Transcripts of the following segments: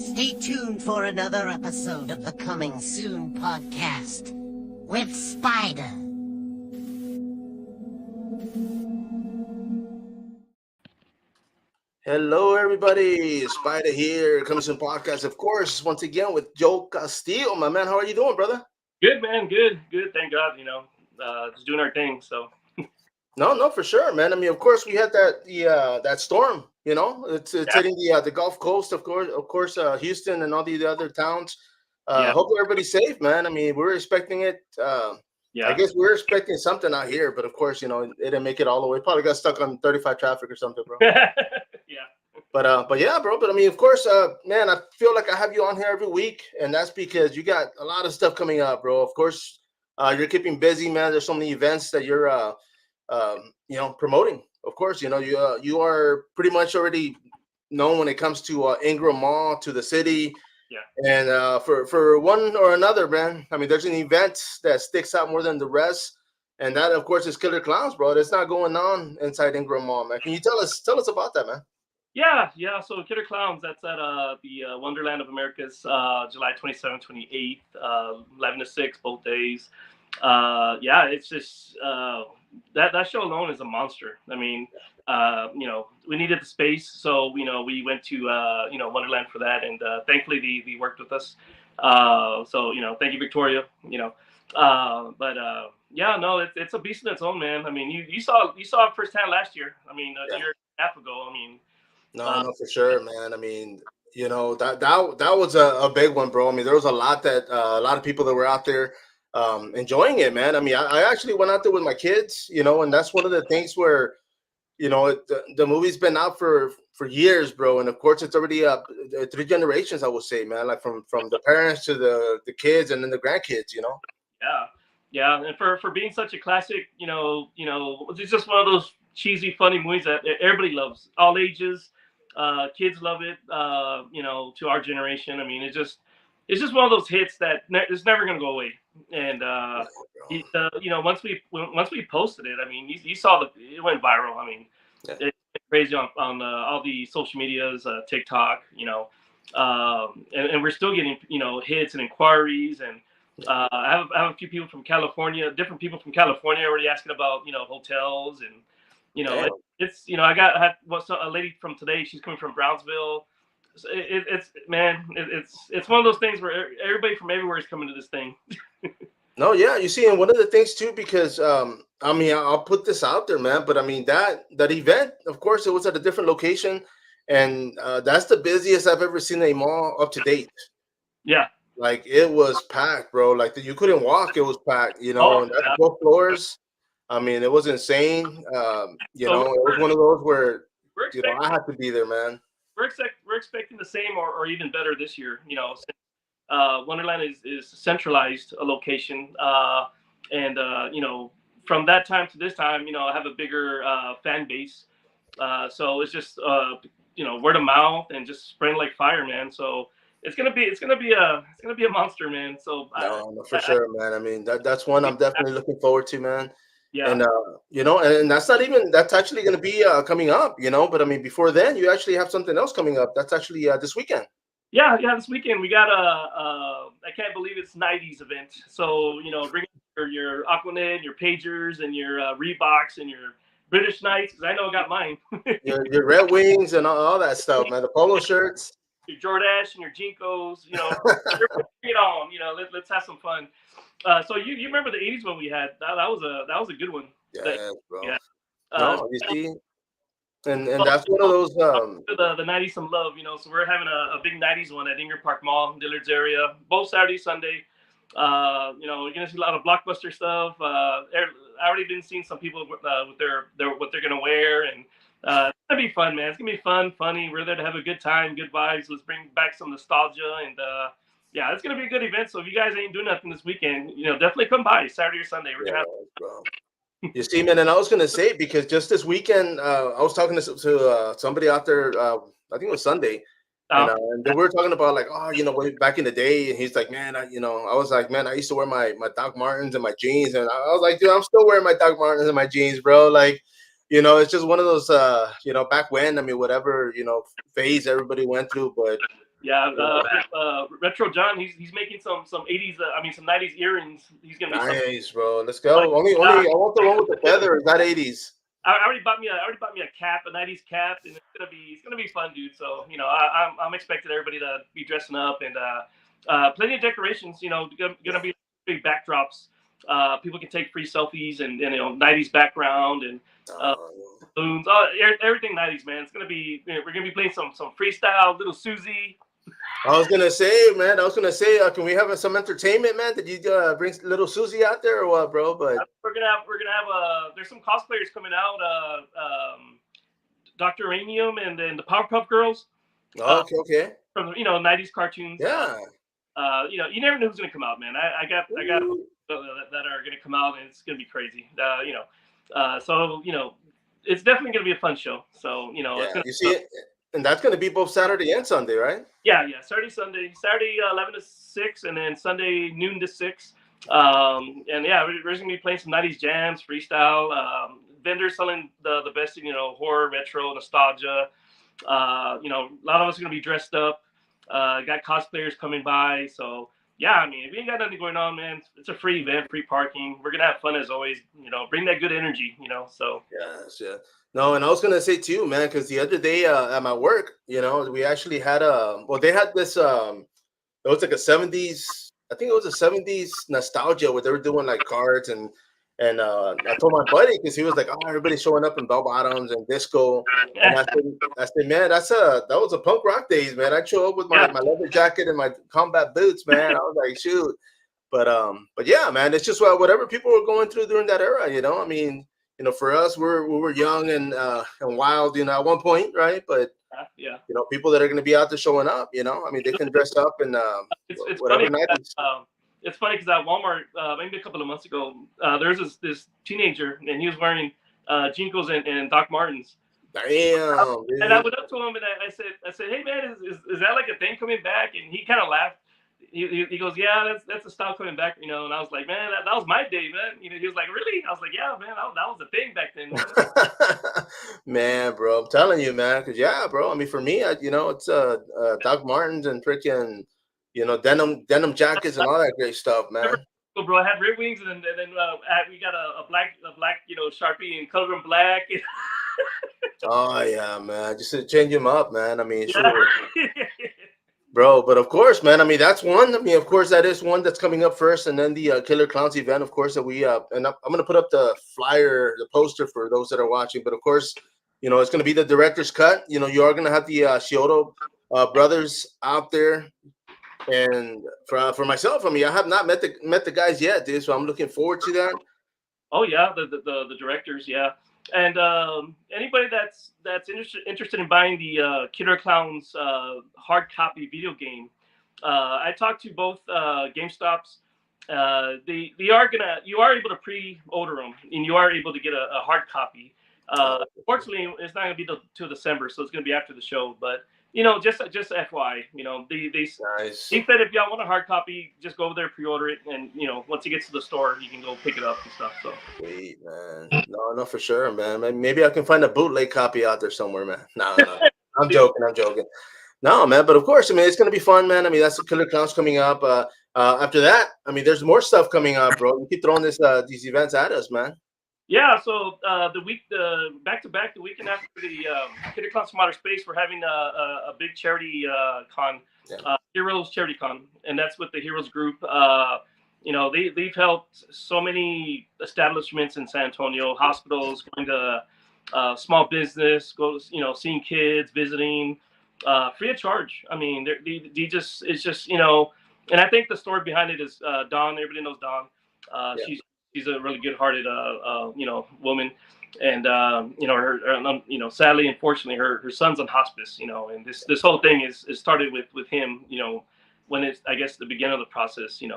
Stay tuned for another episode of the Coming Soon podcast with Spider. Hello, everybody. Spider here, Coming Soon podcast, of course, once again with Joel Castillo. My man, how are you doing, brother? Good, man. Good. Thank God. Just doing our thing. So. No, for sure, man. I mean, of course, we had that storm. You know, it's hitting the Gulf Coast, of course, Houston and all the other towns. Hopefully, everybody's safe, man. I mean, we're expecting it. I guess we're expecting something out here, but of course, you know, it didn't make it all the way. Probably got stuck on 35 traffic or something, bro. Yeah. But yeah, bro. But I mean, of course, man, I feel like I have you on here every week, and that's because you got a lot of stuff coming up, bro. Of course, you're keeping busy, man. There's so many events that you're, promoting. Of course, you know, you are pretty much already known when it comes to Ingram Mall, to the city. Yeah. And for one or another, man, I mean, there's an event that sticks out more than the rest, and that, of course, is Killer Clowns, bro. That's not going on inside Ingram Mall, man. Can you tell us about that, man? Yeah. So Killer Clowns, that's at the Wonderland of Americas, July 27th, 28th, 11 to 6, both days. It's just that show alone is a monster. I mean, we needed the space, so we went to Wonderland for that, and thankfully they worked with us. Thank you, Victoria. It's a beast in its own, man. I mean, you saw it firsthand last year. I mean, a year and a half ago. I mean. No, for sure, man. I mean, you know, that was a big one, bro. I mean, there was a lot of people that were out there enjoying it, man. I mean, I actually went out there with my kids, you know, and that's one of the things where, you know, the movie's been out for years, bro, and of course it's already 3 generations, I would say, man, like from the parents to the kids and then the grandkids, you know. Yeah, and for being such a classic, it's just one of those cheesy, funny movies that everybody loves, all ages. Kids love it, to our generation. I mean, it's just one of those hits that it's never gonna go away. And once we posted it, I mean, you saw it went viral. I mean, it went crazy on all the social medias, TikTok, and we're still getting hits and inquiries. And I have a few people from California, different people from California already asking about hotels and. It's I had a lady from today. She's coming from Brownsville. It's one of those things where everybody from everywhere is coming to this thing. No, yeah, you see, and one of the things too, because I mean, I'll put this out there, man, but I mean that event, of course, it was at a different location, and that's the busiest I've ever seen a mall up to date. Yeah, like it was packed, bro. Like you couldn't walk; it was packed. You know, and that's both floors. I mean, it was insane. It was one of those where I had to be there, man. We're expecting the same or even better this year. Since Wonderland is centralized a location, and from that time to this time, I have a bigger fan base. So it's just word of mouth and just spreading like fire, man. So it's gonna be a monster, man. So no, for sure, man. I mean that's one I'm definitely looking forward to, man. Yeah. And and that's actually going to be coming up, but I mean, before then, you actually have something else coming up. That's actually this weekend. Yeah, this weekend we got I can't believe it's 90s event. So bring your Aquanet, your pagers, and your Reeboks and your British Knights, because I know I got mine. your Red Wings and all that stuff, man. The polo shirts, your Jordache and your Jinkos. Bring it on. Let's have some fun. So you remember the 80s one we had? That was a good one. Yeah, bro. No, you see, and that's one of those. The 90s some love, So we're having a big 90s one at Ingram Park Mall, Dillard's area, both Saturday, Sunday. You're gonna see a lot of blockbuster stuff. I already been seeing some people with their what they're gonna wear, and it's gonna be fun, man. It's gonna be fun, funny. We're there to have a good time, good vibes. Let's bring back some nostalgia and. Yeah, it's gonna be a good event. So if you guys ain't doing nothing this weekend, definitely come by Saturday or Sunday. We're gonna have. Bro. You see, man, and I was gonna say, because just this weekend, I was talking to somebody out there. I think it was Sunday, and we were talking about like, way back in the day, and he's like, man, I was like, man, I used to wear my Doc Martens and my jeans, and I was like, dude, I'm still wearing my Doc Martens and my jeans, bro. Like, it's just one of those, back when, I mean, whatever phase everybody went through, but. Yeah, Retro John, he's making some 80s, some 90s earrings. He's gonna be Nice, bro. Let's funny. go. Only I want the one with the feathers, not 80s. I already bought me a cap, a '90s cap, and it's gonna be fun, dude. So I'm expecting everybody to be dressing up and plenty of decorations. Gonna be big backdrops. People can take free selfies and '90s background and balloons. Everything '90s, man. It's gonna be we're gonna be playing some freestyle, little Susie. I was gonna say, man. Can we have some entertainment, man? Did you bring little Susie out there or what, bro? But we're gonna have there's some cosplayers coming out. Dr. Uranium and then the Powerpuff Girls. Okay. From the '90s cartoons. Yeah. You never know who's gonna come out, man. I got that are gonna come out and it's gonna be crazy. It's definitely gonna be a fun show. So you see it, and that's gonna be both Saturday and Sunday, right? Yeah. Saturday 11 to 6, and then Sunday noon to 6. And yeah, we're gonna be playing some '90s jams, freestyle. Vendors selling the best, horror, retro, nostalgia. A lot of us are gonna be dressed up. Got cosplayers coming by, so yeah. I mean, if you ain't got nothing going on, man, it's a free event, free parking. We're gonna have fun as always. Bring that good energy. So Yes, yeah. No, and I was gonna say too, man, because the other day at my work, we actually had they had this it was like a '70s, I think it was a '70s nostalgia where they were doing like cards and I told my buddy because he was like, oh, everybody's showing up in bell bottoms and disco, and I said, man, that was a punk rock days, man. I show up with my leather jacket and my combat boots, man. I was like, shoot, but yeah, man, it's just whatever people were going through during that era, I mean, for us, we were young and wild, at one point, right? But yeah, people that are going to be out there showing up, I mean, they can dress up and it's whatever funny. night. It's funny because at Walmart, maybe a couple of months ago, there's this teenager and he was wearing Jinkos and Doc Martens. Damn. And I went up to him and I said, hey man, is that like a thing coming back? And he kind of laughed. He goes, yeah, that's a style coming back, And I was like, man, that was my day, man. He was like, really? I was like, yeah, man, that was a thing back then. Man, bro, I'm telling you, man, because yeah, bro. I mean, for me, it's Doc Martens and freaking, denim jackets and all that great stuff, man. So, bro, I had Red Wings and then we got a black Sharpie and color them black. Oh yeah, man, just to change them up, man. I mean, sure. Bro, but of course, man. I mean, that's one. I mean, of course, that is one that's coming up first, and then the Killer Clowns event, of course, that we and I'm gonna put up the flyer, the poster for those that are watching. But of course, it's gonna be the director's cut. You are gonna have the Scioto brothers out there, and for myself, I mean, I have not met the guys yet, dude. So I'm looking forward to that. Oh yeah, the directors, yeah. And anybody that's interested in buying the Killer Clowns hard copy video game, I talked to both GameStops. You are able to pre-order them, and you are able to get a hard copy. Unfortunately, it's not going to be till December, so it's going to be after the show. But just FYI, they said if y'all want a hard copy, just go over there, pre-order it, and once it gets to the store, you can go pick it up and stuff. So sweet, man. No, for sure, man. Maybe I can find a bootleg copy out there somewhere, man. No. I'm joking. No, man, but of course, I mean, it's gonna be fun, man. I mean, that's the Killer Clowns coming up. After that, I mean, there's more stuff coming up, bro. You keep throwing these events at us, man. Yeah, so the back-to-back, the weekend after the Killer Clowns from Outer Space, we're having a big charity con, Heroes Charity Con, and that's with the Heroes Group. They've helped so many establishments in San Antonio, hospitals, going to small business, seeing kids, visiting, free of charge. I mean, it's just and I think the story behind it is Dawn. Everybody knows Dawn. She's a really good-hearted, woman, and her sadly, unfortunately, her son's on hospice, and this whole thing is started with him, when it's, I guess, the beginning of the process, and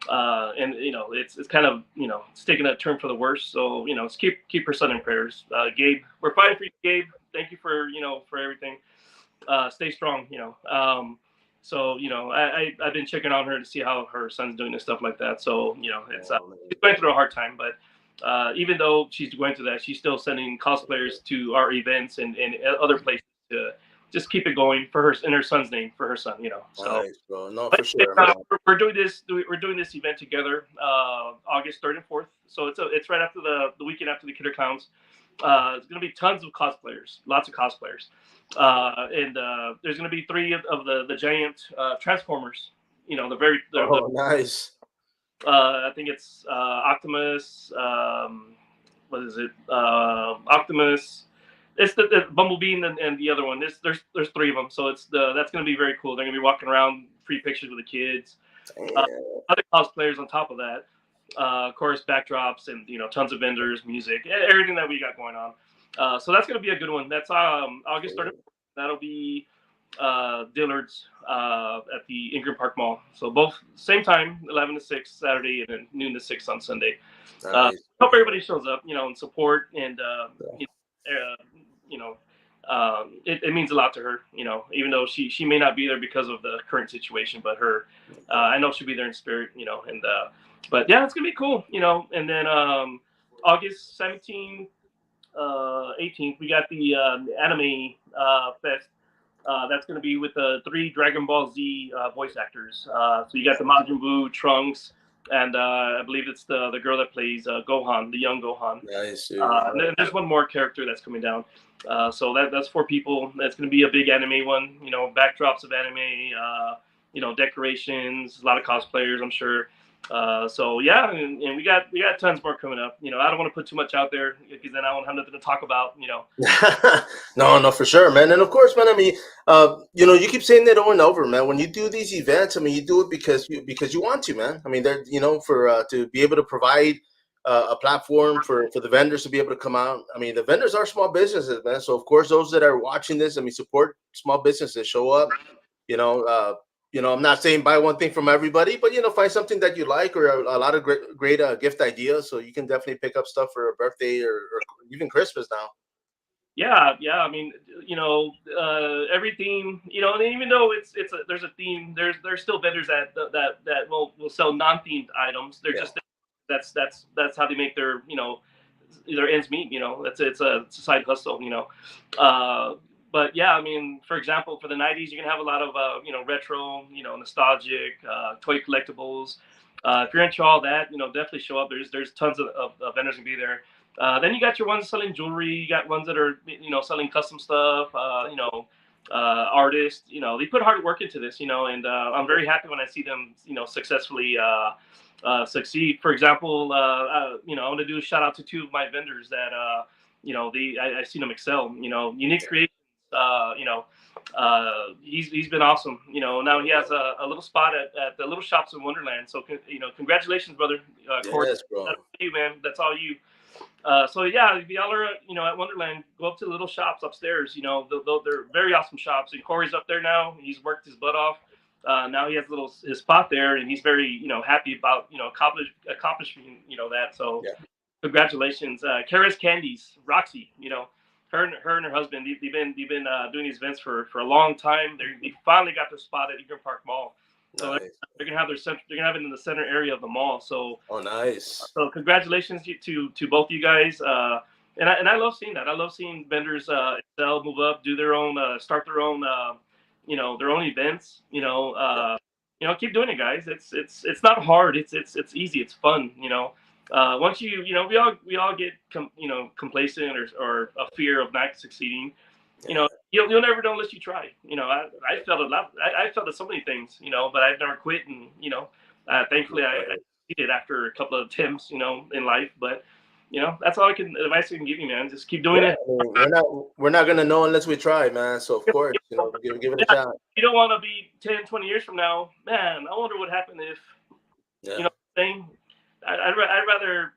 it's kind of, it's taking a turn for the worse. So, let's keep her son in prayers. Gabe, we're fighting for you, Gabe. Thank you for everything. Stay strong, So, I've been checking on her to see how her son's doing and stuff like that. So, it's she's going through a hard time, but even though she's going through that, she's still sending cosplayers to our events and other places to just keep it going for her in her son's name for her son. So. Nice, bro. No, But for sure, man. we're doing this. We're doing this event together, August 3rd and 4th. So it's right after the weekend after the Killer Clowns. It's gonna be tons of cosplayers, lots of cosplayers, and there's gonna be three of the giant Transformers. Oh, nice. I think it's Optimus. What is it? Optimus. It's the Bumblebee and the other one. There's three of them, so that's gonna be very cool. They're gonna be walking around, free pictures with the kids. Other cosplayers on top of that, of course, backdrops and tons of vendors, music, everything that we got going on. So that's gonna be a good one. That's August 3rd. That'll be Dillard's at the Ingram Park Mall. So both same time, 11 to 6 Saturday, and then noon to 6 on Sunday. Nice. Hope everybody shows up, and support, and it means a lot to her, even though she may not be there because of the current situation, but I know she'll be there in spirit, and but yeah, it's gonna be cool, and then August 17th, 18th, we got the anime fest. That's going to be with the 3 Dragon Ball Z voice actors. So you got the Majin Buu, Trunks, and I believe it's the girl that plays Gohan, the young Gohan. Nice. And then there's one more character that's coming down. So that's 4 people. That's going to be a big anime one. Backdrops of anime. Decorations. A lot of cosplayers, I'm sure. So yeah, and we got tons more coming up. I don't want to put too much out there because then I won't have nothing to talk about. No, for sure, man. And of course, man, I mean, you keep saying that over and over, man. When you do these events, I mean, you do it because you want to, man. I mean, they're for to be able to provide a platform for the vendors to be able to come out. I mean, the vendors are small businesses, man. So of course, those that are watching this, I mean, support small businesses, show up. I'm not saying buy one thing from everybody, but find something that you like, or a lot of great gift ideas. So you can definitely pick up stuff for a birthday or even Christmas now. Yeah. I mean, every theme, and even though there's a theme, there's still vendors that will sell non-themed items. They're just that's how they make their their ends meet. It's a side hustle. But yeah, I mean, for example, for the 90s, you can have a lot of retro, nostalgic toy collectibles. If you're into all that, definitely show up. There's tons of vendors gonna be there. Then you got your ones selling jewelry. You got ones that are selling custom stuff. Artists. They put hard work into this. And I'm very happy when I see them successfully succeed. For example, I want to do a shout out to 2 of my vendors that I've seen them excel. Unique Creations. He's been awesome. Now he has a little spot at the little shops in Wonderland. So congratulations, brother. Yes, bro. That's you, man. That's all you. So yeah, if y'all are at Wonderland, go up to the little shops upstairs. They're very awesome shops. And Corey's up there now. He's worked his butt off. Now he has his spot there, and he's very happy about accomplishing that. So yeah. Congratulations, Kara's Candies, Roxy. Her and her husband, they've been doing these events for a long time. They finally got their spot at Ingram Park Mall. So nice. they're gonna have it in the center area of the mall. So nice. So congratulations to both you guys. And I love seeing that. I love seeing vendors excel, move up, do their own, start their own, their own events. Keep doing it, guys. It's not hard. It's easy. It's fun. Once we all get complacent or a fear of not succeeding. You'll never know unless you try. I felt a lot. I felt at so many things, but I've never quit, and thankfully I did after a couple of attempts, in life. But that's all advice I can give you, man. Just keep doing it. I mean, we're not gonna know unless we try, man. So of course, give it a shot. You don't want to be 10, 20 years from now, man. I wonder what happened if thing. I'd rather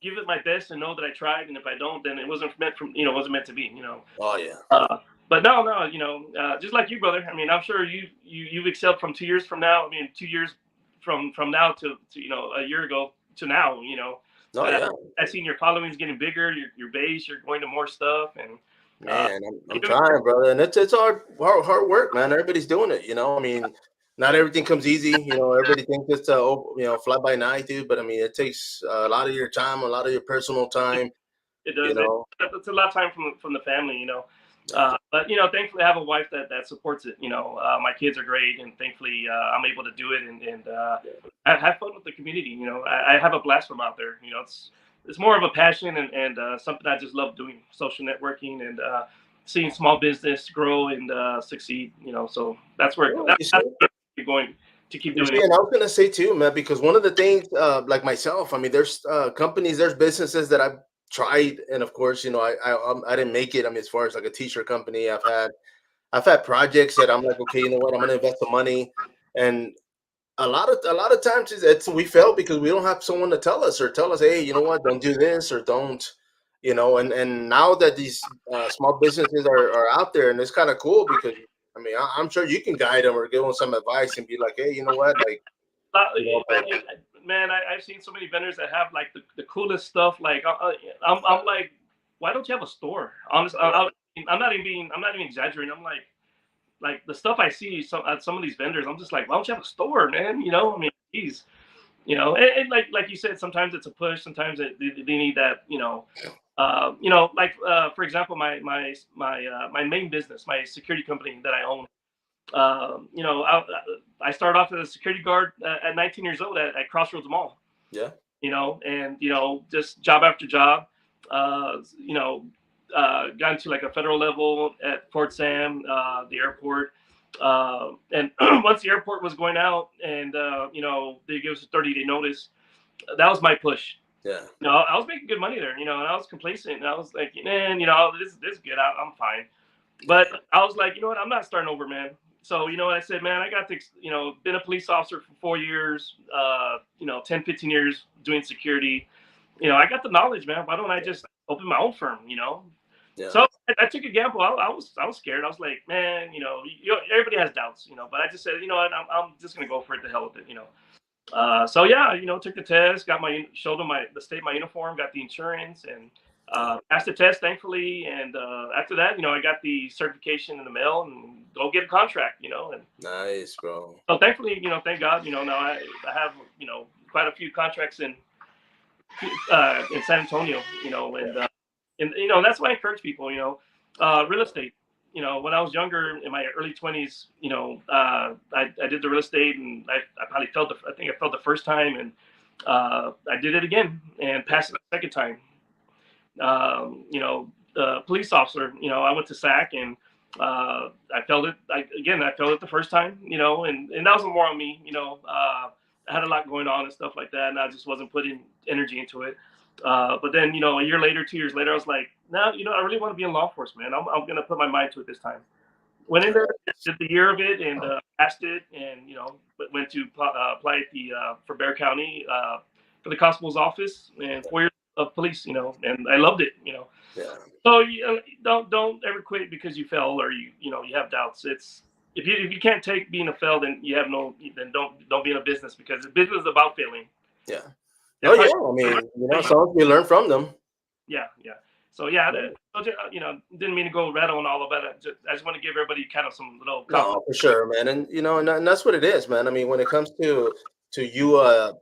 give it my best and know that I tried, and if I don't, then it wasn't meant to be. Oh yeah. But no, just like you, brother. I mean, I'm sure you've excelled from 2 years from now. I mean, 2 years from now to a year ago to now. Oh, yeah. I've seen your followings getting bigger. Your base, you're going to more stuff, and man, I'm trying, brother, and it's hard work, man. Everybody's doing it. I mean, not everything comes easy. Everybody thinks it's fly by night, dude. But I mean, it takes a lot of your time, a lot of your personal time. It does. It's a lot of time from the family. But thankfully I have a wife that supports it. My kids are great, and thankfully I'm able to do it, and I have fun with the community. I have a blast from out there. It's more of a passion, and something I just love doing. Social networking and seeing small business grow and succeed. So that's where Well, that's where going to keep you doing see, it. and I was gonna say too, man, because one of the things, like myself, I mean, there's companies, there's businesses that I've tried, and of course, I didn't make it. I mean, as far as like a t-shirt company, I've had projects that I'm like, okay, you know what, I'm gonna invest the money, and a lot of times it's we fail because we don't have someone to tell us, hey, you know what, don't do this or don't, and now that these small businesses are out there, and it's kind of cool because I mean I'm sure you can guide them or give them some advice and be like, hey, you know what, like, but Man, I've seen so many vendors that have like the coolest stuff. Like I'm like, why don't you have a store? Honestly, I'm not even exaggerating. I'm like the stuff I see at some of these vendors. I'm just like, why don't you have a store, man? I mean, geez, and like you said, sometimes it's a push. Sometimes they need that. Like for example, my main business, my security company that I own. I started off as a security guard at 19 years old at Crossroads Mall. yeah, And just job after job. Uh, you know, got into like a federal level at Fort Sam, the airport. And once the airport was going out, and they gave us a 30-day notice, that was my push. yeah, I was making good money there, and I was complacent, and I was like, man, this is good. I'm fine. But I was like, you know what? I'm not starting over, man. So, I said, man, I got to, been a police officer for 4 years, 10, 15 years doing security. I got the knowledge, man. Why don't I just open my own firm, yeah, So I took a gamble. I was scared. I was like, man, everybody has doubts, but I just said, you know what? I'm just going to go for it, the hell with it. So yeah, took the test, got showed them the state my uniform, got the insurance, and passed the test, thankfully. And after that, I got the certification in the mail and go get a contract, and nice, bro. so thankfully, thank God, now I have quite a few contracts in San Antonio, and that's why I encourage people, real estate. When I was younger, in my early 20s, I did the real estate, and I probably failed. I think I failed the first time, and I did it again and passed it the second time. The police officer, I went to SAC, and I failed it. I failed it the first time, and that was more on me. I had a lot going on and stuff like that, and I just wasn't putting energy into it. But then, a year later, 2 years later, I was like, no, I really want to be in law enforcement. I'm going to put my mind to it this time. Went in there, did the year of it, and passed it, and went to apply at for Bexar County for the constable's office, and 4 years of police, and I loved it. Yeah, So don't ever quit because you fail or you have doubts. It's if you can't take being a fail, then don't be in a business, because the business is about failing. yeah. Oh That's how yeah, I mean, some we learn from them. yeah. So yeah, didn't mean to go rattle on all of that. I just want to give everybody kind of some little No, for sure, man, and and that's what it is, man. I mean, when it comes to you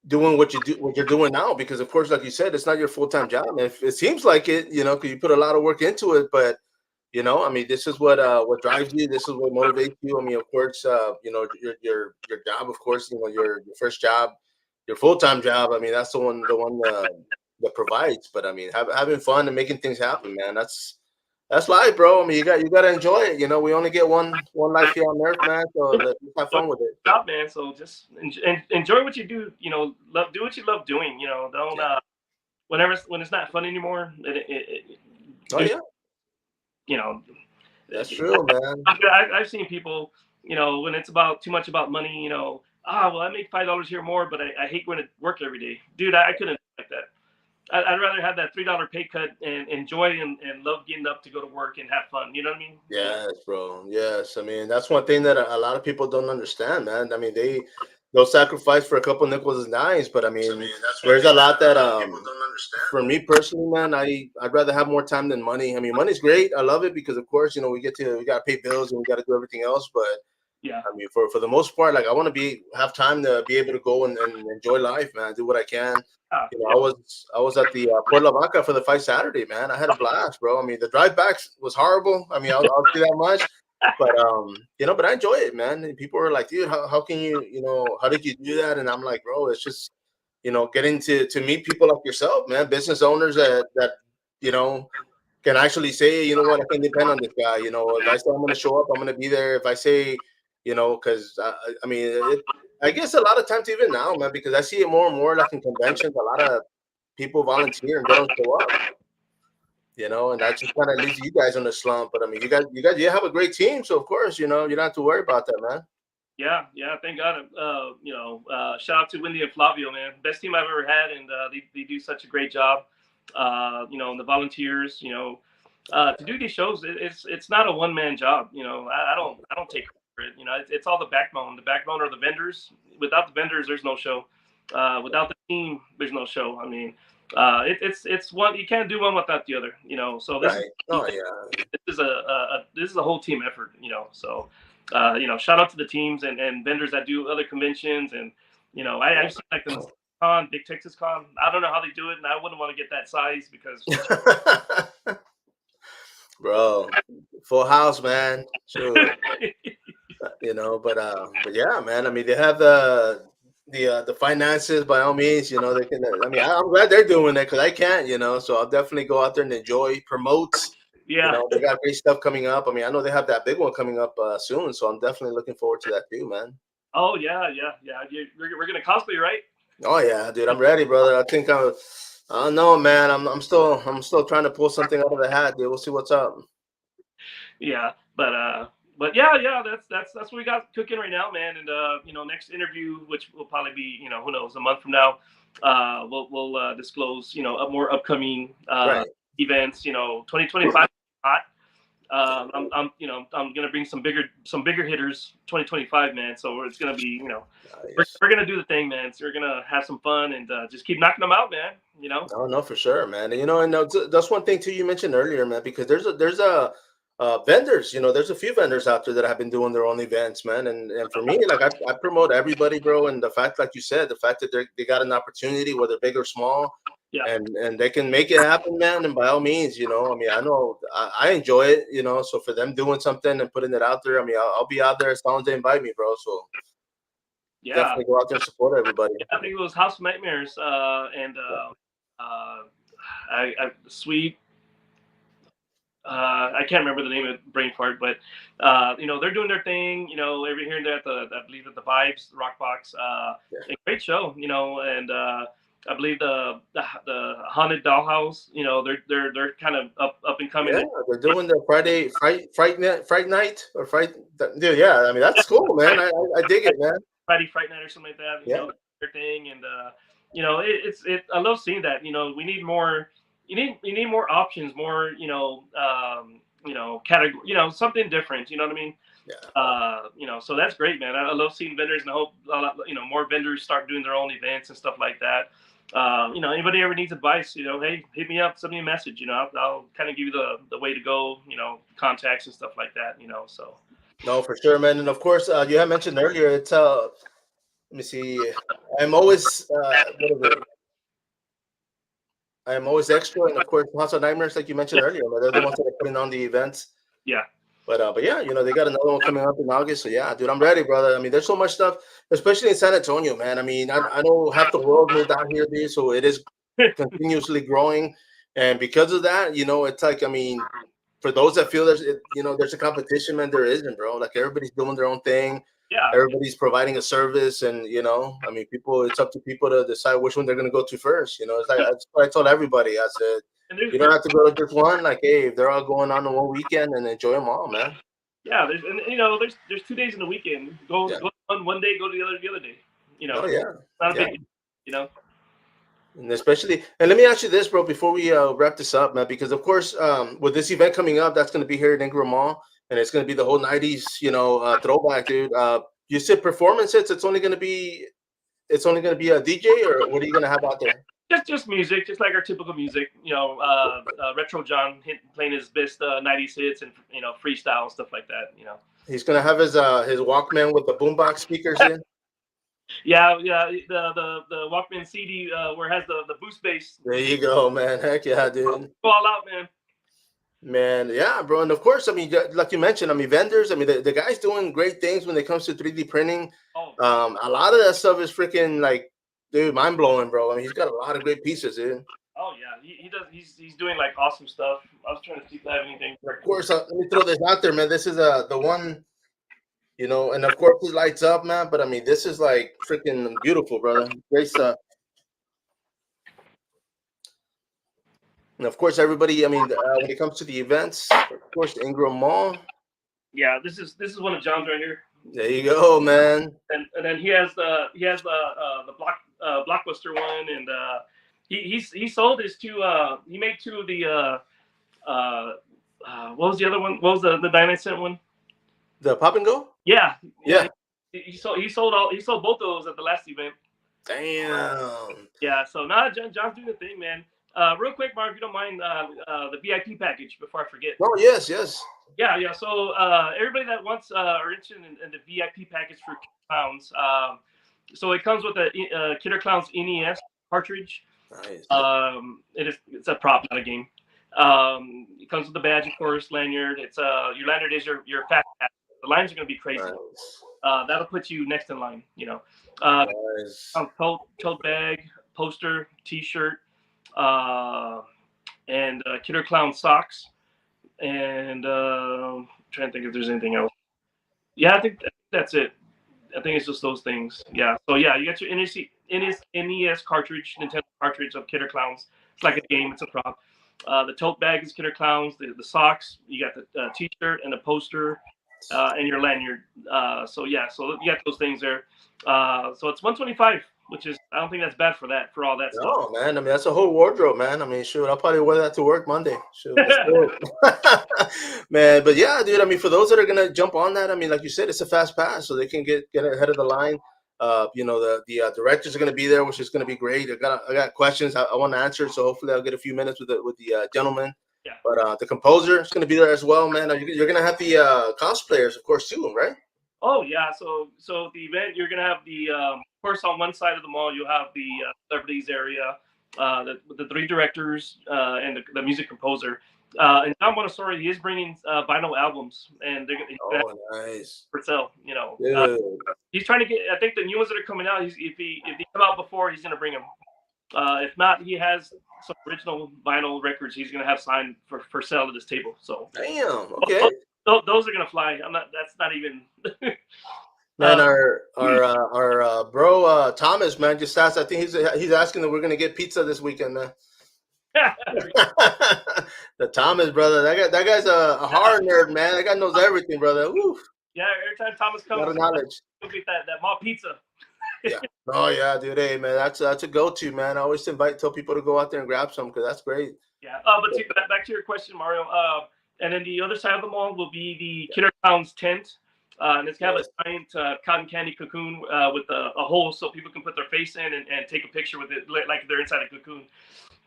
doing what you're doing now, because of course, like you said, it's not your full-time job. If it seems like it, because you put a lot of work into it, but I mean, this is what drives you. This is what motivates you. I mean, of course, your job, of course, your first job, your full-time job. I mean, that's the one that provides. But I mean, having fun and making things happen, man. That's life, bro. I mean, you gotta enjoy it. We only get one life here on Earth, man. So let's have fun with it. job, man. So just enjoy what you do. Do what you love doing. Don't when it's not fun anymore. Oh yeah, You know, that's true, man. I've seen people, when it's too much about money, well, I make $5 here more, but I hate going to work every day. Dude, I couldn't like that. I'd rather have that $3 pay cut and enjoy and love getting up to go to work and have fun. You know what I mean? Yes, bro. Yes, I mean that's one thing that a lot of people don't understand, man. I mean they'll sacrifice for a couple nickels and dimes, but I mean there's a lot that for me personally, man, I'd rather have more time than money. I mean, money's great. I love it because of course, we got to pay bills and we got to do everything else, but Yeah. I mean, for the most part, like I want to have time to be able to go and enjoy life, man. Do what I can. You know, Yeah. I was at the Port La Vaca for the fight Saturday, man. I had a blast, bro. I mean, the drive back was horrible. I mean, I'll say that much. But you know, but I enjoy it, man. And people are like, dude, how can you know, how did you do that? And I'm like, bro, it's just, you know, getting to meet people like yourself, man, business owners that you know can actually say, you know what, I can depend on this guy. You know, if I say I'm going to show up, I'm going to be there. If I say, you know, because I mean, I guess a lot of times even now, man, because I see it more and more like in conventions, a lot of people volunteer and they don't show up. You know, and that just kind of leaves you guys on the slump. But I mean, you have a great team, so of course, you know, you don't have to worry about that, man. Yeah, yeah, thank God. Shout out to Wendy and Flavio, man. Best team I've ever had, and they do such a great job. And the volunteers, to do these shows, it's not a one man job. I don't take credit for it. It's all the backbone. The backbone are the vendors. Without the vendors, there's no show. Without the team, there's no show. I mean, it's one, you can't do one without the other. So Right. Oh yeah. this is a whole team effort. So shout out to the teams and vendors that do other conventions. And, I've seen like the con, Big Texas Con. I don't know how they do it, and I wouldn't want to get that size because, Bro, full house, man. Sure. You know, but yeah, man. I mean, they have the finances by all means. You know, they can. I mean, I'm glad they're doing it because I can't. You know, so I'll definitely go out there and enjoy, promote. You yeah. know, they got great stuff coming up. I mean, I know they have that big one coming up soon, so I'm definitely looking forward to that too, man. Oh yeah, yeah, yeah. We're gonna cosplay, right? Oh yeah, dude, I'm ready, brother. I don't know, man. I'm still trying to pull something out of the hat, dude. We'll see what's up. Yeah, but yeah, yeah. That's what we got cooking right now, man. And next interview, which will probably be, who knows, a month from now, we'll disclose, more upcoming Right. events. 2025 hot. I'm gonna bring some bigger hitters 2025, man. So it's gonna be, Nice. we're gonna do the thing, man. So we're gonna have some fun and just keep knocking them out, man. No, no, for sure, man. And that's one thing too you mentioned earlier, man, because there's a vendors, there's a few vendors out there that have been doing their own events, man. And for me, like I promote everybody, bro. And the fact, like you said, the fact that they got an opportunity, whether big or small, Yeah. and they can make it happen, man. And by all means, I mean, I know I enjoy it, so for them doing something and putting it out there, I mean, I'll be out there as long as they invite me, bro. So Yeah. definitely go out there and support everybody. I think it was House of Nightmares, and Sweet. I can't remember the name of brain fart, but they're doing their thing. Every here and there I believe at the Vibes the Rock Box. A great show. And I believe the Haunted Dollhouse. They're kind of up and coming. Yeah, they're doing the Fright night or dude. Yeah, I mean that's cool, man. I dig it, man. Friday Fright Night or something like that. Yeah. Their thing. And I love seeing that. We need more. You need more options, more category, something different. You know what I mean? Yeah. So that's great, man. I love seeing vendors, and I hope more vendors start doing their own events and stuff like that. Anybody ever needs advice, hey, hit me up, send me a message. I'll kind of give you the way to go, contacts and stuff like that. So. No, for sure, man. And of course, you had mentioned earlier. It's let me see. I'm always what is it? I am always extra, and of course, House of Nightmares, like you mentioned earlier, man, they're the ones that are putting on the events. Yeah. But yeah, they got another one coming up in August. So yeah, dude, I'm ready, brother. I mean, there's so much stuff, especially in San Antonio, man. I mean, I know half the world moved out here, dude, so it is continuously growing, and because of that, it's like, I mean, for those that feel there's a competition, man, there isn't, bro. Like everybody's doing their own thing. Yeah. Everybody's providing a service, and I mean, it's up to people to decide which one they're gonna go to first. It's like that's what I told everybody. I said, you don't have to go to just one. Like, hey, if they're all going on in one weekend, and enjoy them all, man. Yeah, there's 2 days in the weekend. Go on one day, go to the other day. Oh yeah. Not a big, And especially, and let me ask you this, bro, before we wrap this up, man, because of course, with this event coming up, that's going to be here at Ingram Mall, and it's going to be the whole '90s, throwback, dude. You said performances. It's only going to be a DJ, or what are you going to have out there? Just music, just like our typical music. Retro John playing his best '90s hits and freestyle and stuff like that. He's gonna have his Walkman with the boombox speakers in. Yeah. The Walkman CD where it has the boost bass. There you go, man. Heck yeah, dude. Go all out, man. Man, yeah, bro. And of course, I mean, like you mentioned, I mean, vendors, I mean, the guy's doing great things when it comes to 3D printing. Oh, A lot of that stuff is freaking like, dude, mind blowing, bro. I mean, he's got a lot of great pieces, dude. oh yeah, he does. He's doing like awesome stuff. I was trying to see if I have anything. Of course, let me throw this out there, man. This is the one, and of course it lights up, man. But I mean, this is like freaking beautiful, brother. Great stuff. And of course, everybody. I mean, when it comes to the events, of course, Ingram Mall. Yeah, this is one of John's right here. There you go, man. And then he has the Blockbuster one, and he sold his two. He made two of the what was the other one? What was the 99-cent one? The Pop and Go. Yeah. He sold both of those at the last event. Damn. Yeah. So John's doing the thing, man. Real quick, Mark, if you don't mind, the VIP package before I forget. Oh yes. Yeah. So everybody that wants are interested in the VIP package for Clowns. So it comes with a Killer Clowns NES cartridge. Nice. It's a prop, not a game. It comes with the badge, of course, lanyard. It's your lanyard is your fat pass. The lines are gonna be crazy. Nice. That'll put you next in line. Nice. Tote bag, poster, T-shirt, and Killer Clown socks. And trying to think if there's anything else. Yeah, I think that's it. I think it's just those things. Yeah. So yeah, you got your NES cartridge, Nintendo cartridge of Killer Clowns. It's like a game. It's a prop. The tote bag is Killer Clowns. The socks. You got the T-shirt and the poster, and your lanyard. So you got those things there. So it's $125, which is I don't think that's bad for all that stuff. No, man. I mean, that's a whole wardrobe, man. I mean, shoot, I'll probably wear that to work Monday. Shoot, man. But yeah, dude. I mean, for those that are gonna jump on that, I mean, like you said, it's a fast pass, so they can get ahead of the line. The directors are gonna be there, which is gonna be great. I got questions I want to answer, so hopefully I'll get a few minutes with the gentleman. Yeah. But the composer is gonna be there as well, man. You're gonna have the cosplayers, of course, too, right? Oh yeah, so the event you're gonna have the of course on one side of the mall you'll have the celebrities area, the three directors and the music composer. And John Montessori, he is bringing vinyl albums, and they're gonna nice for sale. He's trying to get. I think the new ones that are coming out. If they come out before, he's gonna bring them. If not, he has some original vinyl records he's gonna have signed for sale at this table. So damn, okay. Those are gonna fly. That's not even. Man, our bro Thomas, man, just asked. I think he's asking that we're gonna get pizza this weekend, man. The Thomas brother, that guy's a horror nerd, man. That guy knows everything, brother. Woo. Yeah, every time Thomas comes, a lot of knowledge. He'll get that mall pizza. Yeah. Oh yeah, dude. Hey, man, that's a go-to, man. I always tell people to go out there and grab some because that's great. Yeah. But back to your question, Mario. And then the other side of the mall will be the Killer Clowns tent. And it's kind of a giant cotton candy cocoon with a hole so people can put their face in and take a picture with it like they're inside a cocoon.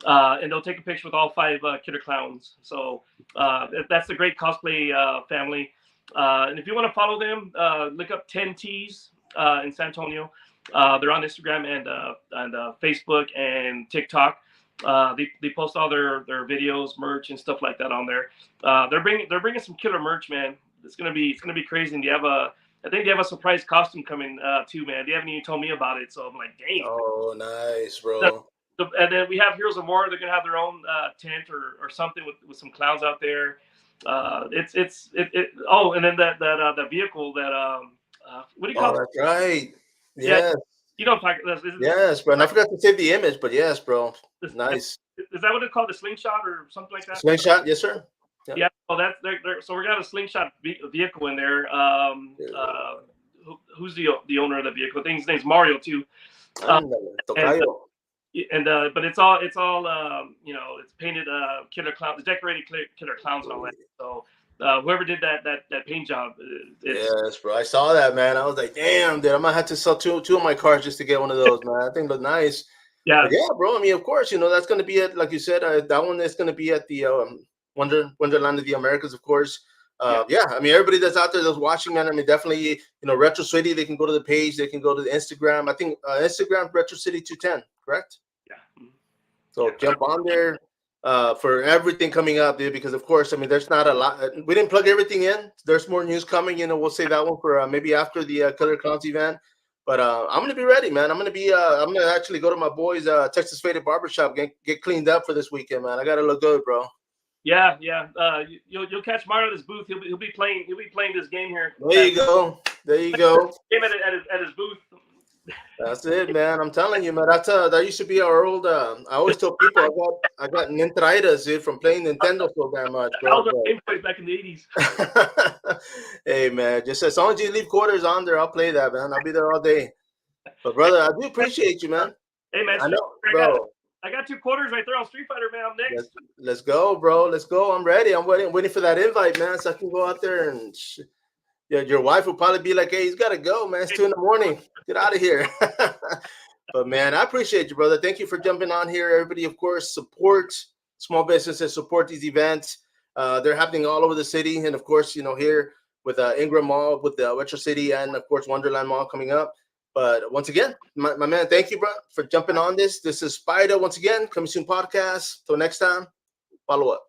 And they'll take a picture with all 5 Killer Clowns. So that's the great cosplay family. And if you want to follow them, look up 10 T's in San Antonio. They're on Instagram and Facebook and TikTok. They post all their videos, merch, and stuff like that on there. They're bringing some killer merch, man. It's gonna be crazy. And I think they have a surprise costume coming too, man. They haven't even told me about it, so I'm like, dang. Oh, nice, bro. And then we have Heroes of War. They're gonna have their own tent or something with some clowns out there. Oh, and then that vehicle that what do you call it? That's right. Yes. Yeah, you don't talk. Yes, bro. And I forgot to save the image, but yes, bro. Nice. Is that what it's called? The slingshot or something like that? Slingshot, yes, sir. Yeah. Oh, that's so we're gonna have a slingshot vehicle in there. Who's the owner of the vehicle? I think his name's Mario too. But it's all it's painted killer clowns, decorated killer clowns and all that. So whoever did that paint job, yes, bro. I saw that, man. I was like, damn, dude, I might have to sell two of my cars just to get one of those, man. I think it looked nice. Yeah. But yeah, bro. I mean, of course, that's going to be at, like you said, that one is going to be at the Wonderland of the Americas, of course. Yeah, I mean, everybody that's out there that's watching, man. I mean, definitely, Retro City. They can go to the page. They can go to the Instagram. I think Instagram Retro City 210, correct? Yeah. So jump on there for everything coming up, dude. Because of course, I mean, there's not a lot. We didn't plug everything in. There's more news coming. We'll save that one for maybe after the Killer Clowns event. But I'm gonna be ready, man. I'm gonna actually go to my boys' Texas Faded Barbershop, get cleaned up for this weekend, man. I gotta look good, bro. Yeah. You'll catch Mario at his booth. He'll be playing this game here. There you go. Game at his booth. That's it, man. I'm telling you, man. That used to be our old. I always tell people I got Nintenditis, dude, from playing Nintendo so damn much, bro. That was our game play back in the 80s. Hey, man, just as long as you leave quarters on there, I'll play that, man. I'll be there all day. But brother, I do appreciate you, man. Hey, man, I know, bro. I got 2 quarters right there on Street Fighter, man. I'm next. Let's go, bro. Let's go. I'm ready. I'm waiting for that invite, man, so I can go out there and. Yeah, your wife will probably be like, "Hey, he's got to go, man. It's 2 a.m. Get out of here." But man, I appreciate you, brother. Thank you for jumping on here. Everybody, of course, support small businesses, support these events. They're happening all over the city, and of course, here with Ingram Mall, with the Retro City, and of course Wonderland Mall coming up. But once again, my man, thank you, bro, for jumping on this. This is Spider once again, Coming Soon Podcast. Till next time, follow up.